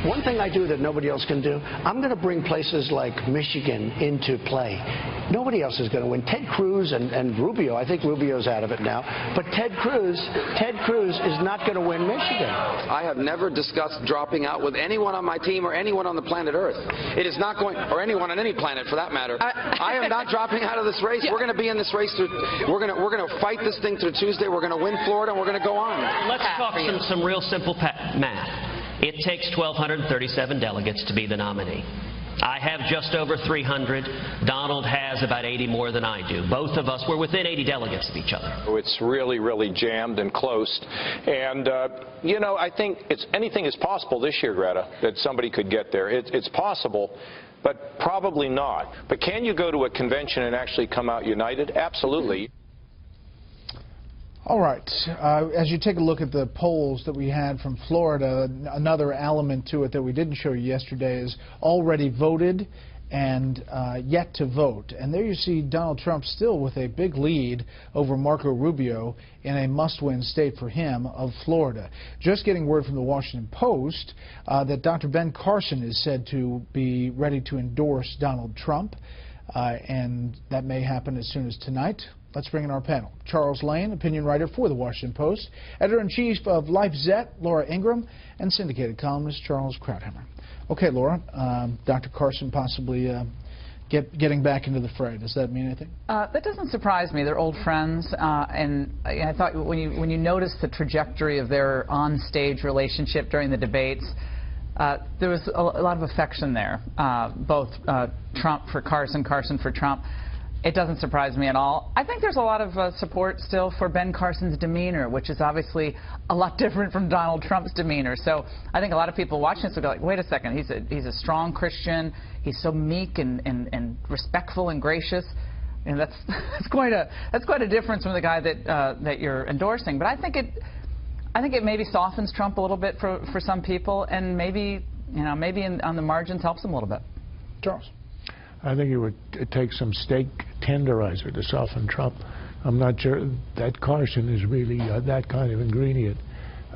One thing I do that nobody else can do, I'm going to bring places like Michigan into play. Nobody else is going to win. Ted Cruz and Rubio, I think Rubio's out of it now, but Ted Cruz is not going to win Michigan. I have never discussed dropping out with anyone on my team or anyone on the planet Earth. It is not going, or anyone on any planet for that matter. I am not dropping out of this race. We're going to be in this race through. We're going to fight this thing through Tuesday. We're going to win Florida, and we're going to go on. Let's talk some real simple math. It takes 1,237 delegates to be the nominee. I have just over 300. Donald has about 80 more than I do. Both of us, we're within 80 delegates of each other. It's really, really jammed and close. And, you know, I think anything is possible this year, Greta, that somebody could get there. It's possible, but probably not. But can you go to a convention and actually come out united? Absolutely. All right. As you take a look at the polls that we had from Florida, another element to it that we didn't show you yesterday is already voted and yet to vote. And there you see Donald Trump still with a big lead over Marco Rubio in a must-win state for him of Florida. Just getting word from the Washington Post that Dr. Ben Carson is said to be ready to endorse Donald Trump, and that may happen as soon as tonight. Let's bring in our panel. Charles Lane, opinion writer for The Washington Post, editor-in-chief of Life Zet, Laura Ingram, and syndicated columnist Charles Krauthammer. Okay, Laura, Dr. Carson possibly getting back into the fray. Does that mean anything? That doesn't surprise me. They're old friends, and I thought when you notice the trajectory of their on-stage relationship during the debates, there was a lot of affection there, both Trump for Carson, Carson for Trump. It doesn't surprise me at all. I think there's a lot of support still for Ben Carson's demeanor, which is obviously a lot different from Donald Trump's demeanor. So I think a lot of people watching this will go like, wait a second, he's a strong Christian. He's so meek and respectful and gracious. And that's quite a difference from the guy that you're endorsing. But I think it maybe softens Trump a little bit for some people, and maybe on the margins helps him a little bit. Charles. I think it would take some steak tenderizer to soften Trump. I'm not sure that Carson is really that kind of ingredient.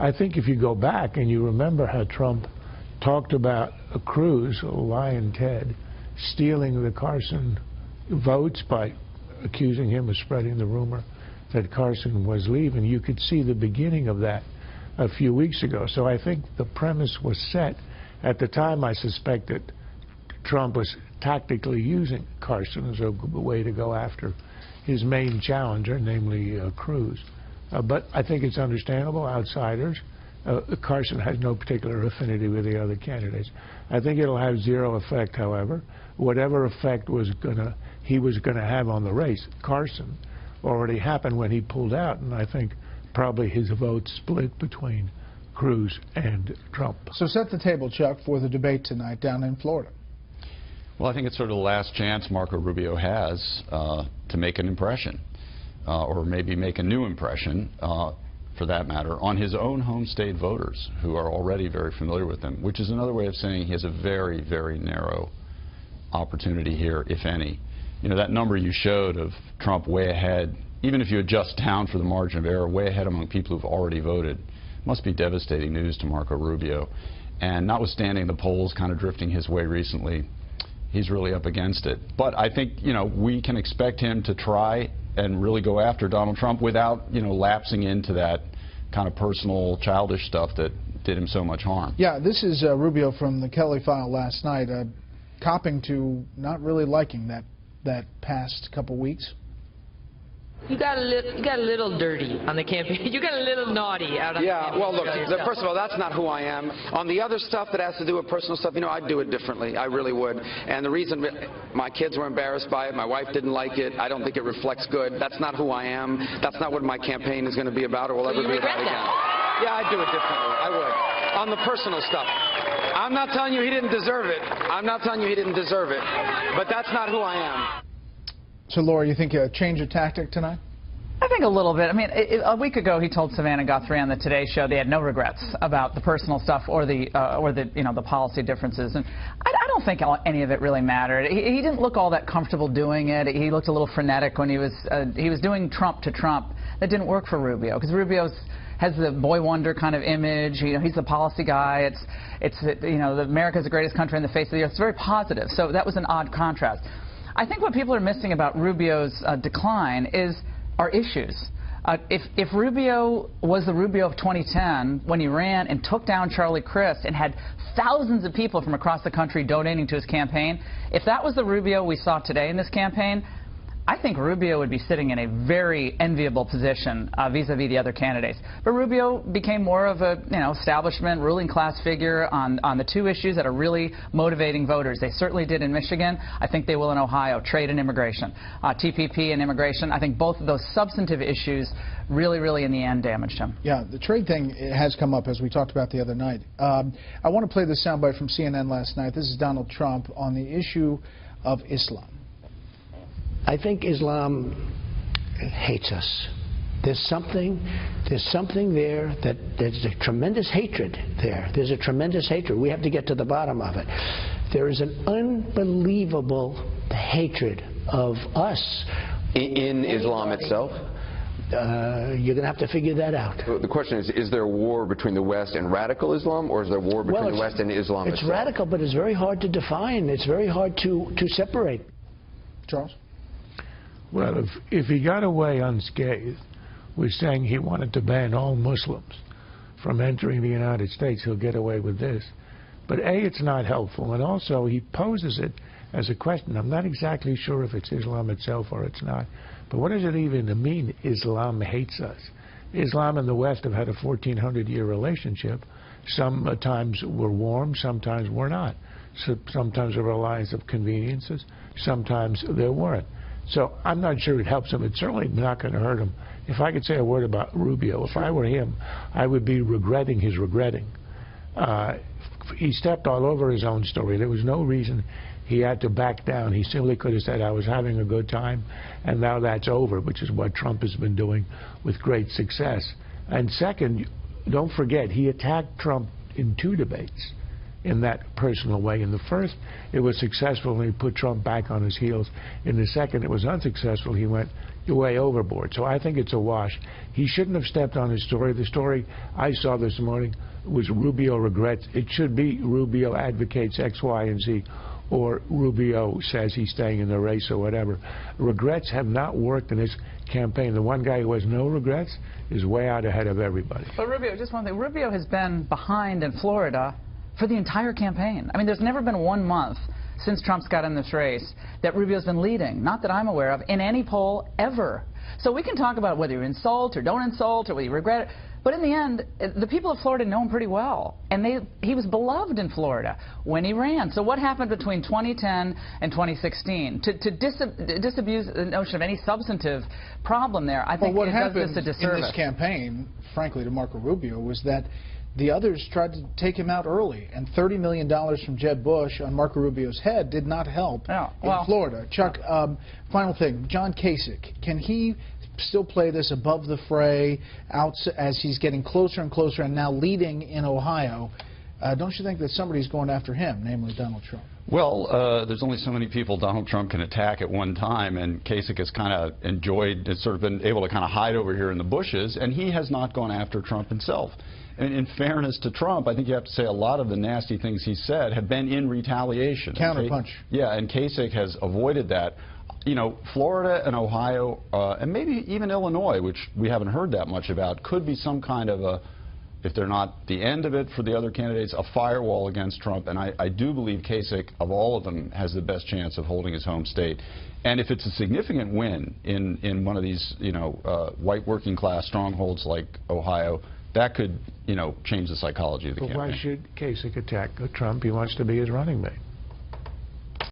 I think if you go back and you remember how Trump talked about Cruz, Lion Ted, stealing the Carson votes by accusing him of spreading the rumor that Carson was leaving, you could see the beginning of that a few weeks ago. So I think the premise was set. At the time, I suspect that Trump was tactically using Carson as a way to go after his main challenger, namely Cruz. But I think it's understandable. Outsiders, Carson has no particular affinity with the other candidates. I think it'll have zero effect, however. Whatever effect he was going to have on the race, Carson, already happened when he pulled out, and I think probably his vote split between Cruz and Trump. So set the table, Chuck, for the debate tonight down in Florida. Well, I think it's sort of the last chance Marco Rubio has to make an impression, or maybe make a new impression, for that matter, on his own home state voters who are already very familiar with him, which is another way of saying he has a very, very narrow opportunity here, if any. You know, that number you showed of Trump way ahead, even if you adjust down for the margin of error, way ahead among people who've already voted, must be devastating news to Marco Rubio. And notwithstanding the polls kind of drifting his way recently, he's really up against it. But I think, you know, we can expect him to try and really go after Donald Trump without, you know, lapsing into that kind of personal, childish stuff that did him so much harm. Yeah, this is Rubio from the Kelly file last night, copping to not really liking that past couple weeks. You got a little dirty on the campaign. You got a little naughty out on the campaign. Yeah, well, look, first of all, that's not who I am. On the other stuff that has to do with personal stuff, you know, I'd do it differently. I really would. And the reason my kids were embarrassed by it, my wife didn't like it, I don't think it reflects good. That's not who I am. That's not what my campaign is going to be about or will ever be about again. Yeah, I'd do it differently. I would. On the personal stuff. I'm not telling you he didn't deserve it. I'm not telling you he didn't deserve it. But that's not who I am. So, Laura, you think a change of tactic tonight? I think a little bit. I mean, a week ago he told Savannah Guthrie on the Today Show they had no regrets about the personal stuff or the the policy differences, and I don't think any of it really mattered. He didn't look all that comfortable doing it. He looked a little frenetic when he was doing Trump to Trump. That didn't work for Rubio because Rubio's, has the boy wonder kind of image. You know, he's the policy guy. It's you know, America's the greatest country on the face of the earth. It's very positive. So that was an odd contrast. I think what people are missing about Rubio's decline are issues. If Rubio was the Rubio of 2010 when he ran and took down Charlie Crist and had thousands of people from across the country donating to his campaign, if that was the Rubio we saw today in this campaign, I think Rubio would be sitting in a very enviable position vis-a-vis the other candidates. But Rubio became more of a, you know, establishment, ruling class figure on the two issues that are really motivating voters. They certainly did in Michigan. I think they will in Ohio, trade and immigration. TPP and immigration, I think both of those substantive issues really in the end damaged him. Yeah, the trade thing has come up, as we talked about the other night. I want to play this soundbite from CNN last night. This is Donald Trump on the issue of Islam. I think Islam hates us. There's something there that there's a tremendous hatred there. There's a tremendous hatred. We have to get to the bottom of it. There is an unbelievable hatred of us. In Islam itself? You're going to have to figure that out. The question is there a war between the West and radical Islam, or is there a war between the West and Islam itself? It's radical, but it's very hard to define. It's very hard to separate. Charles? Well, if he got away unscathed with saying he wanted to ban all Muslims from entering the United States, he'll get away with this. But A, it's not helpful, and also he poses it as a question. I'm not exactly sure if it's Islam itself or it's not. But what does it even mean, Islam hates us? Islam and the West have had a 1,400-year relationship. Sometimes we're warm, sometimes we're not. So sometimes there were alliance of conveniences, sometimes there weren't. So I'm not sure it helps him. It's certainly not going to hurt him. If I could say a word about Rubio, if I were him, I would be regretting his regretting. He stepped all over his own story. There was no reason he had to back down. He simply could have said, I was having a good time, and now that's over, which is what Trump has been doing with great success. And second, don't forget, he attacked Trump in 2 debates in that personal way. In the first, it was successful and he put Trump back on his heels. In the second, it was unsuccessful. He went way overboard. So I think it's a wash. He shouldn't have stepped on his story. The story I saw this morning was Rubio regrets. It should be Rubio advocates X, Y, and Z, or Rubio says he's staying in the race or whatever. Regrets have not worked in this campaign. The one guy who has no regrets is way out ahead of everybody. But Rubio, just one thing. Rubio has been behind in Florida for the entire campaign. I mean, there's never been 1 month since Trump's got in this race that Rubio's been leading, not that I'm aware of, in any poll ever. So we can talk about whether you insult or don't insult or whether you regret it, but in the end, the people of Florida know him pretty well, and he was beloved in Florida when he ran. So what happened between 2010 and 2016? To disabuse the notion of any substantive problem there, I think it does this a disservice. What happened in this campaign, frankly, to Marco Rubio, was that the others tried to take him out early, and $30 million from Jeb Bush on Marco Rubio's head did not help in Florida. Chuck, final thing, John Kasich, can he still play this above the fray out as he's getting closer and closer and now leading in Ohio? Don't you think that somebody's going after him, namely Donald Trump? Well, there's only so many people Donald Trump can attack at one time, and Kasich has kind of enjoyed, has sort of been able to kind of hide over here in the bushes, and he has not gone after Trump himself. And in fairness to Trump, I think you have to say a lot of the nasty things he said have been in retaliation. Counterpunch. Yeah, and Kasich has avoided that. You know, Florida and Ohio, and maybe even Illinois, which we haven't heard that much about, could be some kind of a, if they're not the end of it for the other candidates, a firewall against Trump. And I do believe Kasich, of all of them, has the best chance of holding his home state. And if it's a significant win in one of these, you know, white working class strongholds like Ohio, that could, you know, change the psychology of the campaign. But why should Kasich attack Trump? He wants to be his running mate.